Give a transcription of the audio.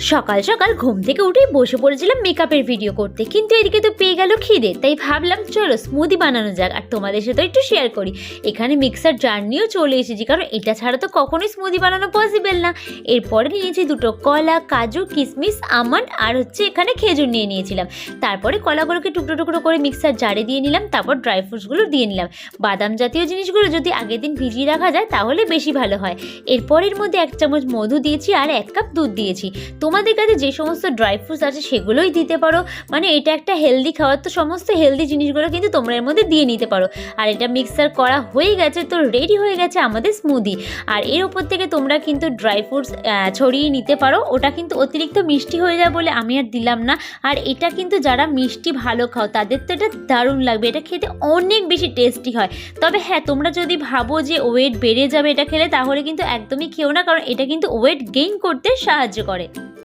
সকাল সকাল ঘুম থেকে উঠেই বসে পড়েছিলাম মেকআপের ভিডিও করতে, কিন্তু এদিকে তো পেয়ে গেল খিদে। তাই ভাবলাম চলো স্মুদি বানানো যাক, আর তোমাদের সাথে একটু শেয়ার করি। এখানে মিক্সার জার নিয়েও চলে এসেছি, কারণ এটা ছাড়া তো কখনোই স্মুদি বানানো পসিবল না। এরপরে নিয়েছি দুটো কলা, কাজু, কিশমিশ, আমন্ড আর এখানে খেজুর নিয়ে নিয়েছিলাম। তারপরে কলাগুলোকে টুকরো টুকরো করে মিক্সার জারে দিয়ে নিলাম। তারপর ড্রাই ফ্রুটসগুলো দিয়ে নিলাম। বাদাম জাতীয় জিনিসগুলো যদি আগের দিন ভিজিয়ে রাখা যায় তাহলে বেশি ভালো হয়। এরপর এর মধ্যে 1 চামচ মধু দিয়েছি আর 1 কাপ দুধ দিয়েছি। তোমাদের কাছে যে সমস্ত ড্রাই ফ্রুটস আছে সেগুলোই দিতে পারো, মানে এটা একটা হেলদি খাবার, তো সমস্ত হেলদি জিনিসগুলো কিন্তু তোমরা এর মধ্যে দিয়ে নিতে পারো। আর এটা মিক্সার করা হয়ে গেছে, তো রেডি হয়ে গেছে আমাদের স্মুদি। আর এর ওপর থেকে তোমরা কিন্তু ড্রাই ফ্রুটস ছড়িয়ে নিতে পারো, ওটা কিন্তু অতিরিক্ত মিষ্টি হয়ে যায় বলে আমি আর দিলাম না। আর এটা কিন্তু যারা মিষ্টি ভালো খাও তাদের তো এটা দারুণ লাগবে, এটা খেতে অনেক বেশি টেস্টি হয়। তবে হ্যাঁ, তোমরা যদি ভাবো যে ওয়েট বেড়ে যাবে এটা খেলে, তাহলে কিন্তু একদমই খেও না, কারণ এটা কিন্তু ওয়েট গেইন করতে সাহায্য করে।